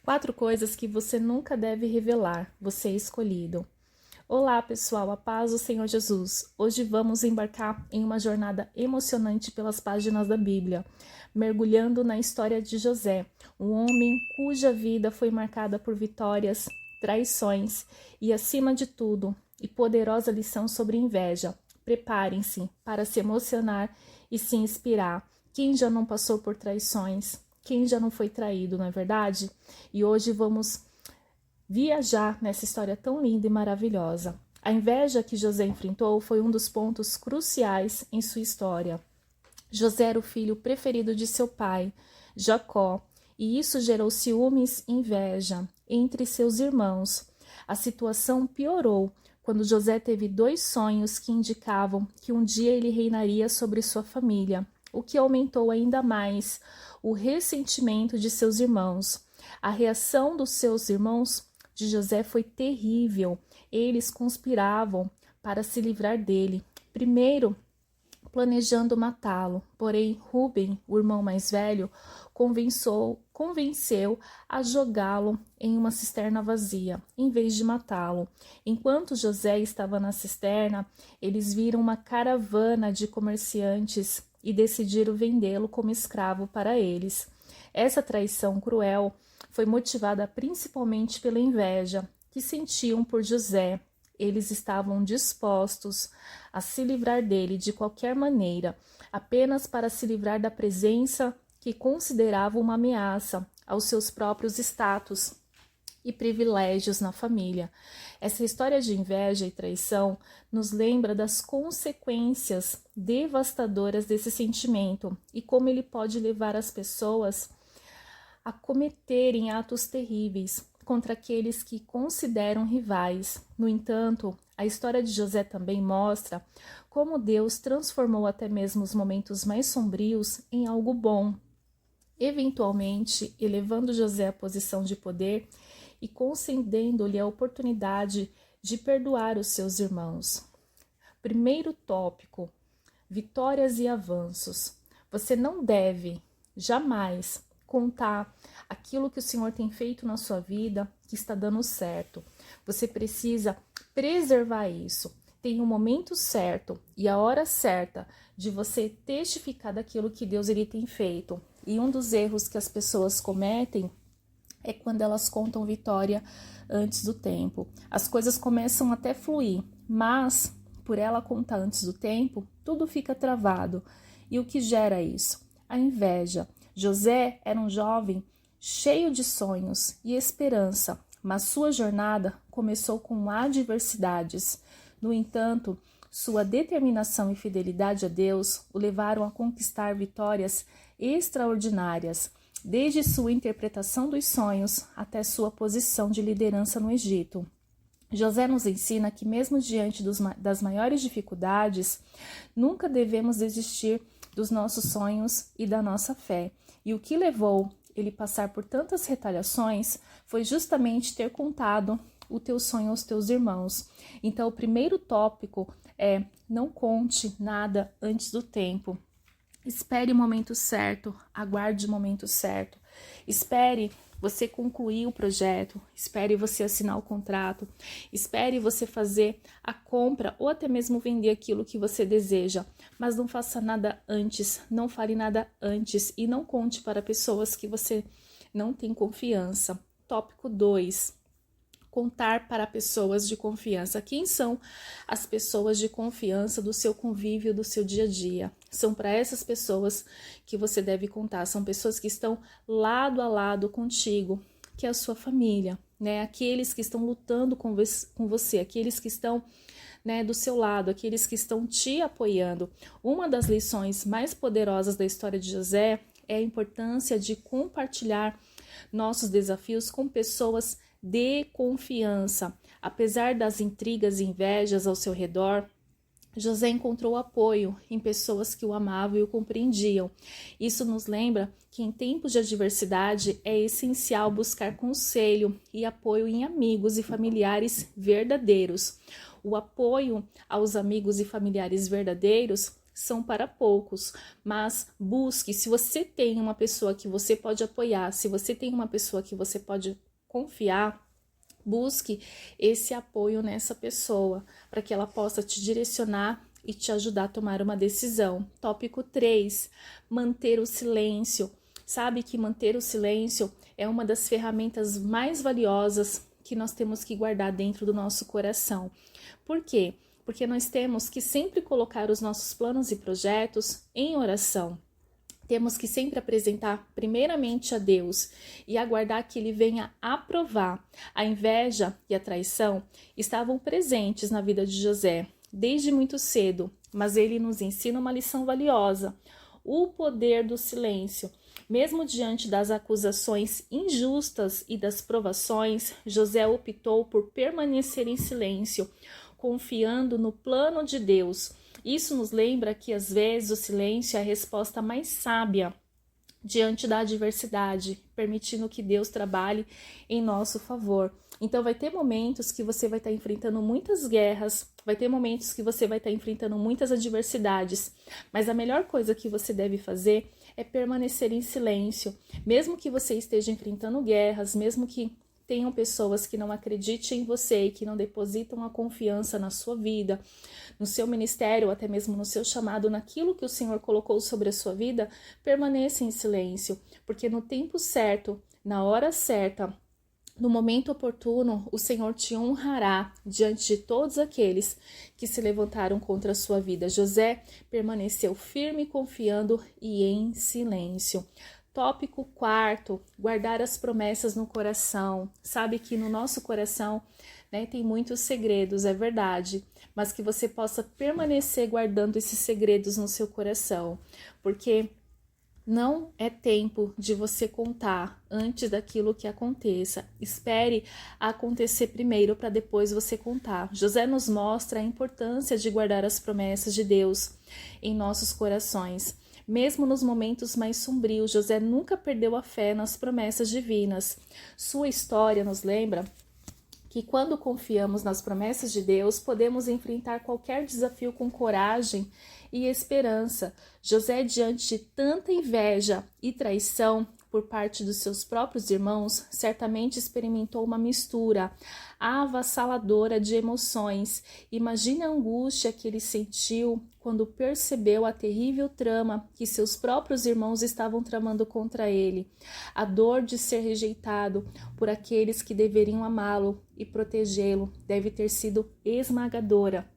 4 coisas que você nunca deve revelar. Você é escolhido. Olá, pessoal, a paz do Senhor Jesus. Hoje vamos embarcar em uma jornada emocionante pelas páginas da Bíblia, mergulhando na história de José, um homem cuja vida foi marcada por vitórias, traições e, acima de tudo, e poderosa lição sobre inveja. Preparem-se para se emocionar e se inspirar. Quem já não passou por traições? Quem já não foi traído, não é verdade? E hoje vamos viajar nessa história tão linda e maravilhosa. A inveja que José enfrentou foi um dos pontos cruciais em sua história. José era o filho preferido de seu pai, Jacó, e isso gerou ciúmes e inveja entre seus irmãos. A situação piorou quando José teve 2 sonhos que indicavam que um dia ele reinaria sobre sua família, o que aumentou ainda mais o ressentimento de seus irmãos. A reação dos seus irmãos de José foi terrível. Eles conspiravam para se livrar dele. Primeiro, planejando matá-lo. Porém, Rúben, o irmão mais velho, convenceu a jogá-lo em uma cisterna vazia, em vez de matá-lo. Enquanto José estava na cisterna, eles viram uma caravana de comerciantes e decidiram vendê-lo como escravo para eles. Essa traição cruel foi motivada principalmente pela inveja que sentiam por José. Eles estavam dispostos a se livrar dele de qualquer maneira, apenas para se livrar da presença que consideravam uma ameaça aos seus próprios status e privilégios na família. Essa história de inveja e traição nos lembra das consequências devastadoras desse sentimento e como ele pode levar as pessoas a cometerem atos terríveis contra aqueles que consideram rivais. No entanto, a história de José também mostra como Deus transformou até mesmo os momentos mais sombrios em algo bom, eventualmente elevando José à posição de poder e concedendo-lhe a oportunidade de perdoar os seus irmãos. Primeiro tópico: vitórias e avanços. Você não deve jamais contar aquilo que o Senhor tem feito na sua vida que está dando certo. Você precisa preservar isso. Tem o momento certo e a hora certa de você testificar daquilo que Deus ele tem feito. E um dos erros que as pessoas cometem é quando elas contam vitória antes do tempo. As coisas começam até fluir, mas por ela contar antes do tempo, tudo fica travado. E o que gera isso? A inveja. José era um jovem cheio de sonhos e esperança, mas sua jornada começou com adversidades. No entanto, sua determinação e fidelidade a Deus o levaram a conquistar vitórias extraordinárias, desde sua interpretação dos sonhos até sua posição de liderança no Egito. José nos ensina que mesmo diante das maiores dificuldades, nunca devemos desistir dos nossos sonhos e da nossa fé. E o que levou ele passar por tantas retaliações foi justamente ter contado o teu sonho aos teus irmãos. Então, o primeiro tópico é: não conte nada antes do tempo. Espere o momento certo, aguarde o momento certo. Espere você concluir o projeto, espere você assinar o contrato, espere você fazer a compra ou até mesmo vender aquilo que você deseja, mas não faça nada antes, não fale nada antes e não conte para pessoas que você não tem confiança. Tópico 2. Contar para pessoas de confiança. Quem são as pessoas de confiança do seu convívio, do seu dia a dia? São para essas pessoas que você deve contar. São pessoas que estão lado a lado contigo, que é a sua família, né? Aqueles que estão lutando com você, aqueles que estão, né, do seu lado, aqueles que estão te apoiando. Uma das lições mais poderosas da história de José é a importância de compartilhar nossos desafios com pessoas de confiança. Apesar das intrigas e invejas ao seu redor, José encontrou apoio em pessoas que o amavam e o compreendiam. Isso nos lembra que em tempos de adversidade é essencial buscar conselho e apoio em amigos e familiares verdadeiros. O apoio aos amigos e familiares verdadeiros são para poucos, mas busque, se você tem uma pessoa que você pode apoiar, se você tem uma pessoa que você pode confiar, busque esse apoio nessa pessoa, para que ela possa te direcionar e te ajudar a tomar uma decisão. Tópico 3, manter o silêncio. Sabe que manter o silêncio é uma das ferramentas mais valiosas que nós temos que guardar dentro do nosso coração. Por quê? Porque nós temos que sempre colocar os nossos planos e projetos em oração. Temos que sempre apresentar primeiramente a Deus e aguardar que Ele venha aprovar. A inveja e a traição estavam presentes na vida de José desde muito cedo, mas ele nos ensina uma lição valiosa: o poder do silêncio. Mesmo diante das acusações injustas e das provações, José optou por permanecer em silêncio, confiando no plano de Deus. Isso nos lembra que às vezes o silêncio é a resposta mais sábia diante da adversidade, permitindo que Deus trabalhe em nosso favor. Então vai ter momentos que você vai estar enfrentando muitas guerras, vai ter momentos que você vai estar enfrentando muitas adversidades, mas a melhor coisa que você deve fazer é permanecer em silêncio, mesmo que você esteja enfrentando guerras, mesmo que tenham pessoas que não acreditem em você e que não depositam a confiança na sua vida, no seu ministério, ou até mesmo no seu chamado, naquilo que o Senhor colocou sobre a sua vida, permaneça em silêncio, porque no tempo certo, na hora certa, no momento oportuno, o Senhor te honrará diante de todos aqueles que se levantaram contra a sua vida. José permaneceu firme, confiando e em silêncio. Tópico 4, guardar as promessas no coração. Sabe que no nosso coração, tem muitos segredos, é verdade, mas que você possa permanecer guardando esses segredos no seu coração, porque não é tempo de você contar antes daquilo que aconteça. Espere acontecer primeiro para depois você contar. José nos mostra a importância de guardar as promessas de Deus em nossos corações. Mesmo nos momentos mais sombrios, José nunca perdeu a fé nas promessas divinas. Sua história nos lembra que quando confiamos nas promessas de Deus, podemos enfrentar qualquer desafio com coragem e esperança. José, diante de tanta inveja e traição por parte dos seus próprios irmãos, certamente experimentou uma mistura avassaladora de emoções. Imagine a angústia que ele sentiu quando percebeu a terrível trama que seus próprios irmãos estavam tramando contra ele. A dor de ser rejeitado por aqueles que deveriam amá-lo e protegê-lo deve ter sido esmagadora.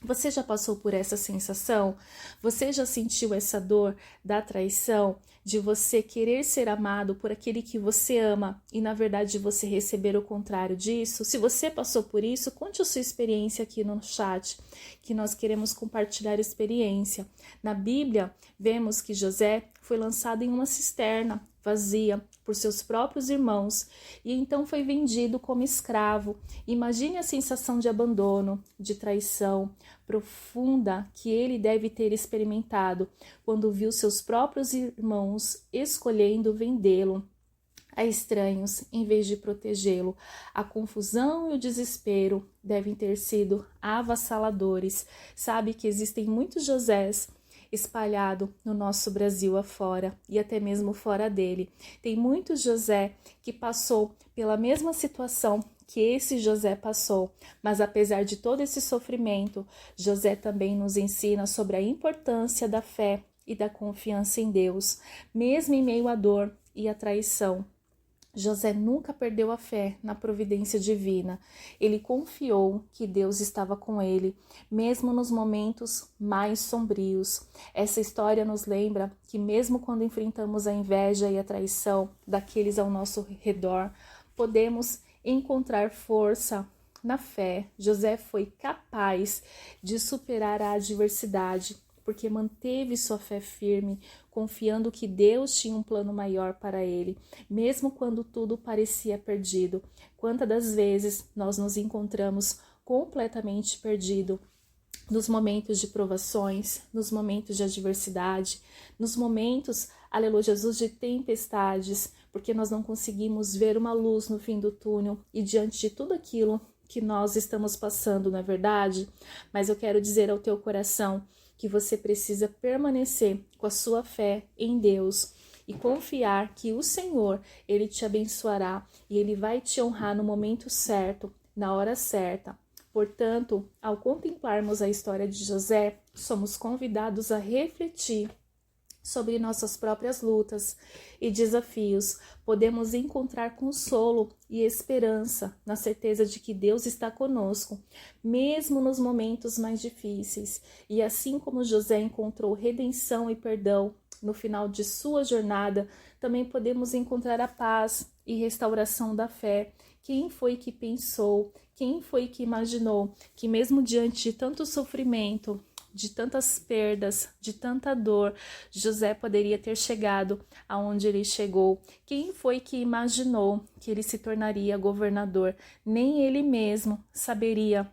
Você já passou por essa sensação? Você já sentiu essa dor da traição, de você querer ser amado por aquele que você ama e na verdade você receber o contrário disso? Se você passou por isso, conte a sua experiência aqui no chat, que nós queremos compartilhar experiência. Na Bíblia, vemos que José foi lançado em uma cisterna vazia por seus próprios irmãos e então foi vendido como escravo. Imagine a sensação de abandono, de traição profunda que ele deve ter experimentado quando viu seus próprios irmãos escolhendo vendê-lo a estranhos em vez de protegê-lo. A confusão e o desespero devem ter sido avassaladores. Sabe que existem muitos Josés espalhado no nosso Brasil afora e até mesmo fora dele. Tem muitos José que passou pela mesma situação que esse José passou, mas apesar de todo esse sofrimento, José também nos ensina sobre a importância da fé e da confiança em Deus, mesmo em meio à dor e à traição. José nunca perdeu a fé na providência divina. Ele confiou que Deus estava com ele, mesmo nos momentos mais sombrios. Essa história nos lembra que mesmo quando enfrentamos a inveja e a traição daqueles ao nosso redor, podemos encontrar força na fé. José foi capaz de superar a adversidade, porque manteve sua fé firme, confiando que Deus tinha um plano maior para ele, mesmo quando tudo parecia perdido. Quantas das vezes nós nos encontramos completamente perdidos nos momentos de provações, nos momentos de adversidade, nos momentos, aleluia Jesus, de tempestades, porque nós não conseguimos ver uma luz no fim do túnel e diante de tudo aquilo que nós estamos passando, não é verdade? Mas eu quero dizer ao teu coração que você precisa permanecer com a sua fé em Deus e confiar que o Senhor, Ele te abençoará e Ele vai te honrar no momento certo, na hora certa. Portanto, ao contemplarmos a história de José, somos convidados a refletir sobre nossas próprias lutas e desafios. Podemos encontrar consolo e esperança na certeza de que Deus está conosco, mesmo nos momentos mais difíceis. E assim como José encontrou redenção e perdão no final de sua jornada, também podemos encontrar a paz e restauração da fé. Quem foi que pensou, quem foi que imaginou que mesmo diante de tanto sofrimento, de tantas perdas, de tanta dor, José poderia ter chegado aonde ele chegou? Quem foi que imaginou que ele se tornaria governador? Nem ele mesmo saberia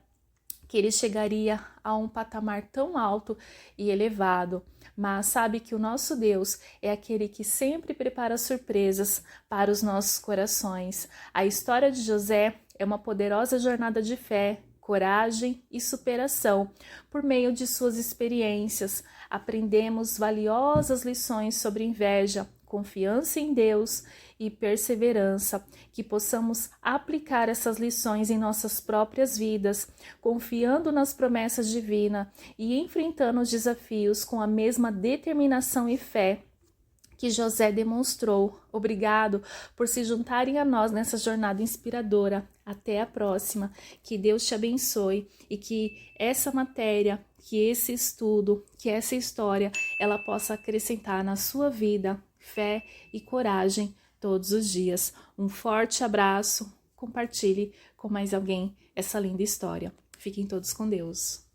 que ele chegaria a um patamar tão alto e elevado. Mas sabe que o nosso Deus é aquele que sempre prepara surpresas para os nossos corações. A história de José é uma poderosa jornada de fé, coragem e superação. Por meio de suas experiências, aprendemos valiosas lições sobre inveja, confiança em Deus e perseverança, que possamos aplicar essas lições em nossas próprias vidas, confiando nas promessas divinas e enfrentando os desafios com a mesma determinação e fé que José demonstrou. Obrigado por se juntarem a nós nessa jornada inspiradora. Até a próxima. Que Deus te abençoe e que essa matéria, que esse estudo, que essa história, ela possa acrescentar na sua vida fé e coragem todos os dias. Um forte abraço. Compartilhe com mais alguém essa linda história. Fiquem todos com Deus.